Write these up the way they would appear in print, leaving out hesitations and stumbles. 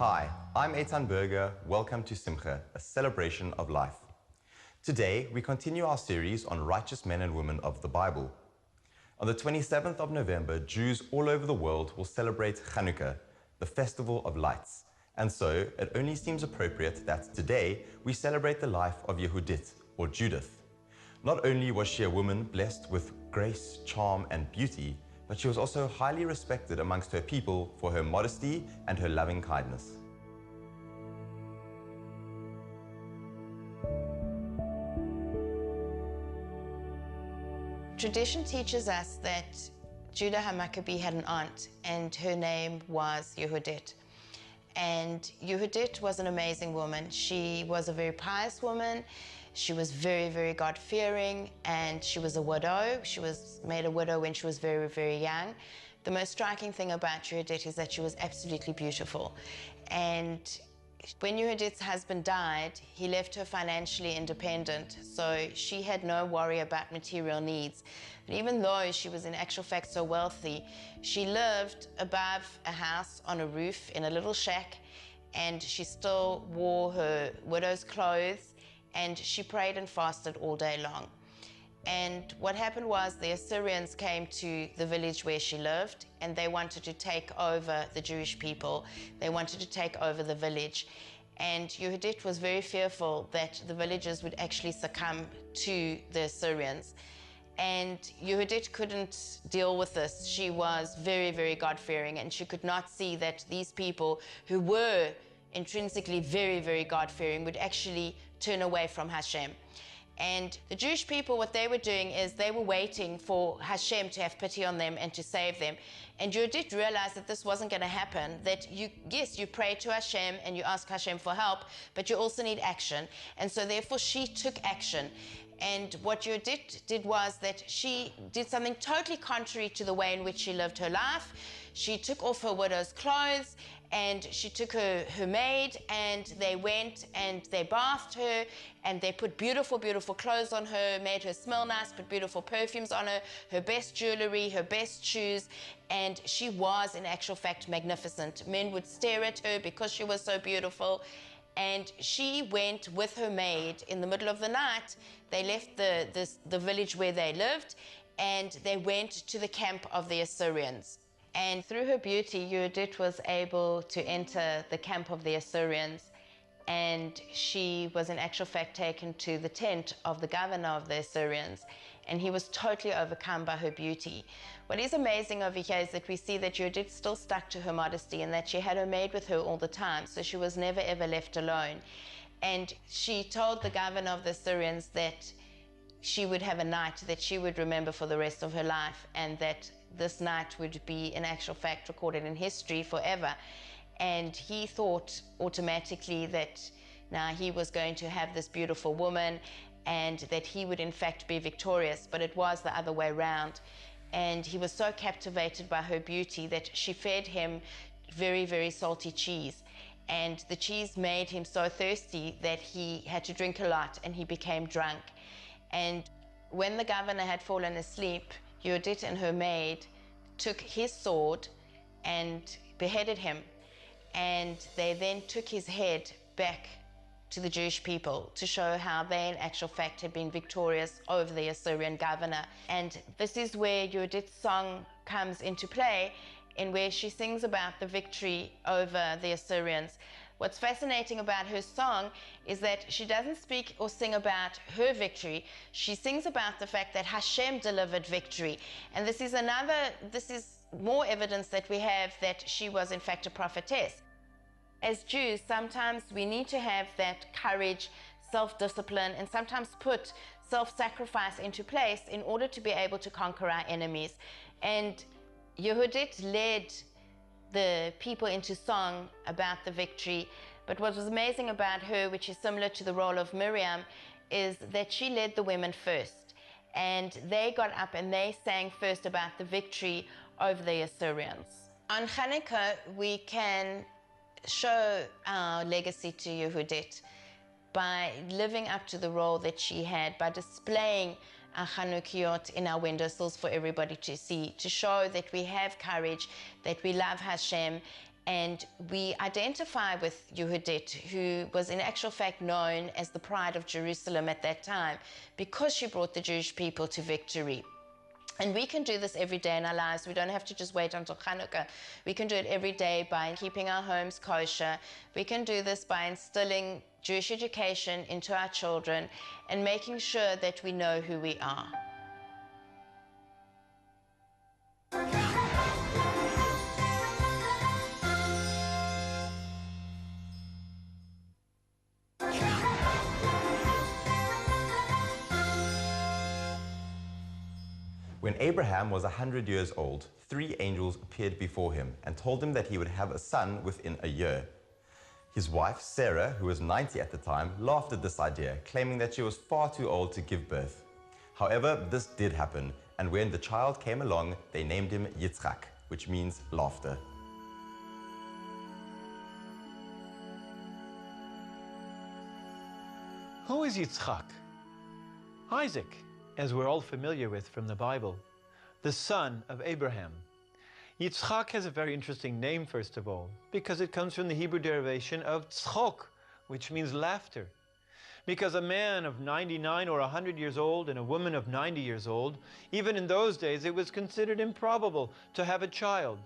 Hi, I'm Eitan Berger. Welcome to Simcha, a celebration of life. Today, we continue our series on righteous men and women of the Bible. On the 27th of November, Jews all over the world will celebrate Chanukah, the festival of lights. And so, it only seems appropriate that today we celebrate the life of Yehudit, or Judith. Not only was she a woman blessed with grace, charm, and beauty, but she was also highly respected amongst her people for her modesty and her loving kindness. Tradition teaches us that Judah HaMaccabee had an aunt, and her name was Yehudit. And Yehudit was an amazing woman. She was a very pious woman. She was very, very God-fearing, and she was a widow. She was made a widow when she was very, very young. The most striking thing about Yehudit is that she was absolutely beautiful. And when Yehudit's husband died, he left her financially independent, so she had no worry about material needs. But even though she was in actual fact so wealthy, she lived above a house on a roof in a little shack, and she still wore her widow's clothes, and she prayed and fasted all day long. And what happened was the Assyrians came to the village where she lived, and they wanted to take over the Jewish people. They wanted to take over the village. And Yehudit was very fearful that the villagers would actually succumb to the Assyrians. And Yehudit couldn't deal with this. She was very, very God-fearing, and she could not see that these people who were intrinsically very, very God-fearing would actually turn away from Hashem. And the Jewish people, what they were doing is they were waiting for Hashem to have pity on them and to save them. And Yehudit realized that this wasn't going to happen, that yes, you pray to Hashem and you ask Hashem for help, but you also need action. And so therefore she took action. And what Yehudit did was that she did something totally contrary to the way in which she lived her life. She took off her widow's clothes, and she took her maid, and they went and they bathed her, and they put beautiful, beautiful clothes on her, made her smell nice, put beautiful perfumes on her best jewelry, her best shoes, and she was in actual fact magnificent. Men would stare at her because she was so beautiful. And she went with her maid in the middle of the night. They left the village where they lived, and they went to the camp of the Assyrians. And through her beauty, Yehudit was able to enter the camp of the Assyrians, and she was in actual fact taken to the tent of the governor of the Assyrians, and he was totally overcome by her beauty. What is amazing over here is that we see that Yehudit still stuck to her modesty, and that she had her maid with her all the time, so she was never ever left alone. And she told the governor of the Assyrians that she would have a night that she would remember for the rest of her life, and that this night would be in actual fact recorded in history forever. And he thought automatically that now he was going to have this beautiful woman, and that he would in fact be victorious, but it was the other way around. And he was so captivated by her beauty that she fed him very, very salty cheese. And the cheese made him so thirsty that he had to drink a lot, and he became drunk. And when the governor had fallen asleep, Yehudit and her maid took his sword and beheaded him. And they then took his head back to the Jewish people to show how they in actual fact had been victorious over the Assyrian governor. And this is where Yehudit's song comes into play, in where she sings about the victory over the Assyrians. What's fascinating about her song is that she doesn't speak or sing about her victory. She sings about the fact that Hashem delivered victory. And this is more evidence that we have that she was in fact a prophetess. As Jews, sometimes we need to have that courage, self-discipline, and sometimes put self-sacrifice into place in order to be able to conquer our enemies. And Yehudit led the people into song about the victory. But what was amazing about her, which is similar to the role of Miriam, is that she led the women first. And they got up and they sang first about the victory over the Assyrians. On Chanukah, we can show our legacy to Yehudit by living up to the role that she had, by displaying our Chanukiot in our windowsills for everybody to see, to show that we have courage, that we love Hashem, And we identify with Yehudit, who was in actual fact known as the pride of Jerusalem at that time, because she brought the Jewish people to victory. And we can do this every day in our lives. We don't have to just wait until Hanukkah. We can do it every day by keeping our homes kosher. We can do this by instilling Jewish education into our children and making sure that we know who we are. When Abraham was 100 years old, 3 angels appeared before him and told him that he would have a son within a year. His wife, Sarah, who was 90 at the time, laughed at this idea, claiming that she was far too old to give birth. However, this did happen, and when the child came along, they named him Yitzchak, which means laughter. Who is Yitzchak? Isaac, as we're all familiar with from the Bible, the son of Abraham. Yitzchak has a very interesting name, first of all, because it comes from the Hebrew derivation of tzchok, which means laughter. Because a man of 99 or 100 years old and a woman of 90 years old, even in those days it was considered improbable to have a child.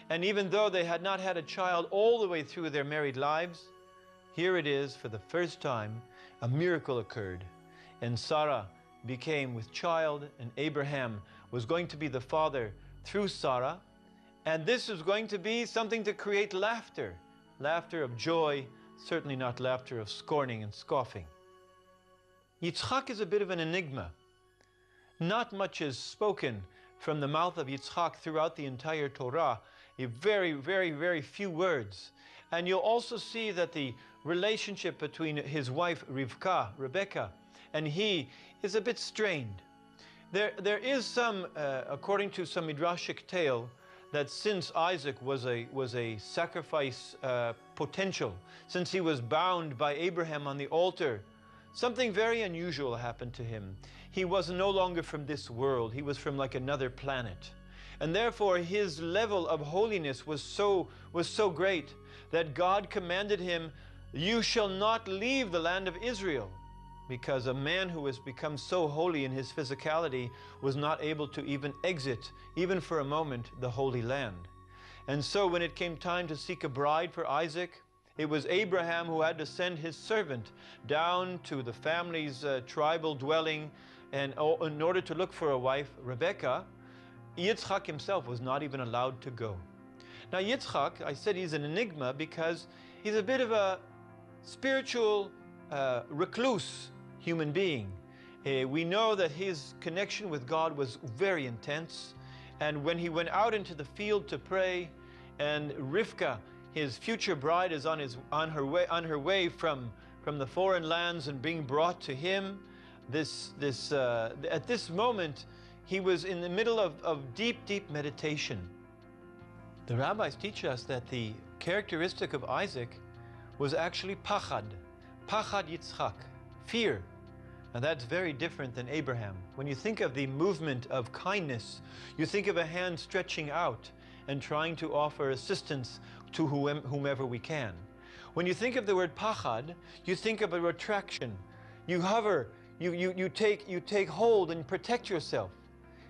And even though they had not had a child all the way through their married lives, here it is, for the first time, a miracle occurred. And Sarah became with child, and Abraham was going to be the father through Sarah. And this was going to be something to create laughter. Laughter of joy, certainly not laughter of scorning and scoffing. Yitzchak is a bit of an enigma. Not much is spoken from the mouth of Yitzchak throughout the entire Torah. Very, very, very few words. And you'll also see that the relationship between his wife Rebecca, and he is a bit strained. There is some, according to some midrashic tale, that since Isaac was a sacrifice potential, since he was bound by Abraham on the altar, something very unusual happened to him. He was no longer from this world. He was from like another planet. And therefore his level of holiness was so great that God commanded him, "You shall not leave the land of Israel," because a man who has become so holy in his physicality was not able to even exit, even for a moment, the Holy Land. And so when it came time to seek a bride for Isaac, it was Abraham who had to send his servant down to the family's tribal dwelling, and in order to look for a wife, Rebecca. Yitzchak himself was not even allowed to go. Now Yitzchak, I said he's an enigma because he's a bit of a spiritual recluse human being. We know that his connection with God was very intense, and when he went out into the field to pray, and Rivka, his future bride, is on her way from the foreign lands and being brought to him, at this moment he was in the middle of deep meditation. The rabbis teach us that the characteristic of Isaac was actually pachad Yitzchak, fear. And that's very different than Abraham. When you think of the movement of kindness, you think of a hand stretching out and trying to offer assistance to whomever we can. When you think of the word pachad, you think of a retraction. You hover, you take hold and protect yourself.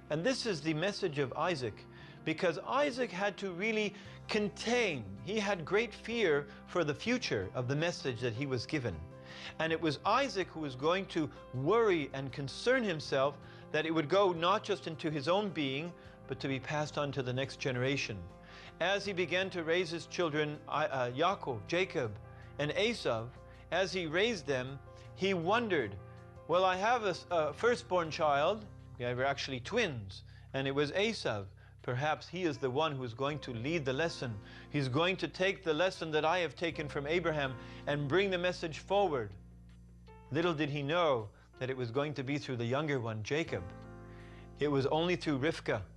And this is the message of Isaac, because Isaac had to really contain. He had great fear for the future of the message that he was given. And it was Isaac who was going to worry and concern himself that it would go not just into his own being, but to be passed on to the next generation. As he began to raise his children, Yaakov, Jacob, and Esau, as he raised them, he wondered, well, I have a firstborn child. They were actually twins, and it was Esau. Perhaps he is the one who is going to lead the lesson. He's going to take the lesson that I have taken from Abraham and bring the message forward. Little did he know that it was going to be through the younger one, Jacob. It was only through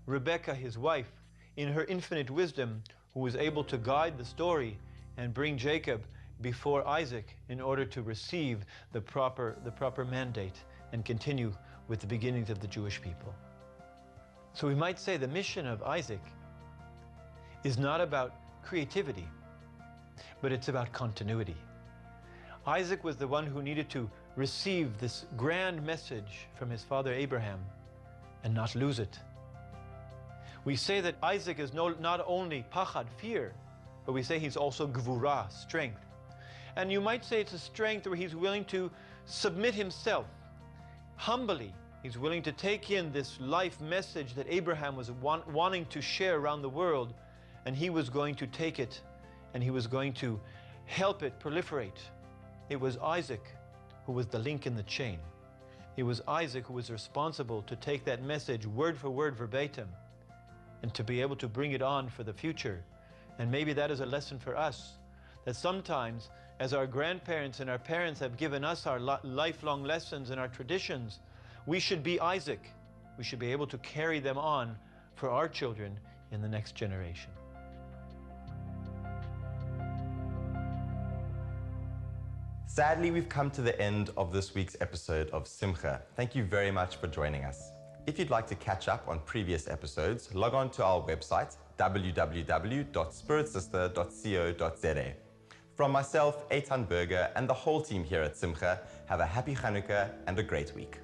Rebecca, his wife, in her infinite wisdom, who was able to guide the story and bring Jacob before Isaac in order to receive the proper mandate and continue with the beginnings of the Jewish people. So we might say the mission of Isaac is not about creativity, but it's about continuity. Isaac was the one who needed to receive this grand message from his father Abraham and not lose it. We say that Isaac is not only pachad, fear, but we say he's also gvura, strength. And you might say it's a strength where he's willing to submit himself humbly. He's willing to take in this life message that Abraham was wanting to share around the world, and he was going to take it and he was going to help it proliferate. It was Isaac who was the link in the chain. It was Isaac who was responsible to take that message word for word verbatim and to be able to bring it on for the future. And maybe that is a lesson for us, that sometimes as our grandparents and our parents have given us our lifelong lessons and our traditions, we should be Isaac. We should be able to carry them on for our children in the next generation. Sadly, we've come to the end of this week's episode of Simcha. Thank you very much for joining us. If you'd like to catch up on previous episodes, log on to our website, www.spiritsister.co.za. From myself, Eitan Berger, and the whole team here at Simcha, have a happy Chanukah and a great week.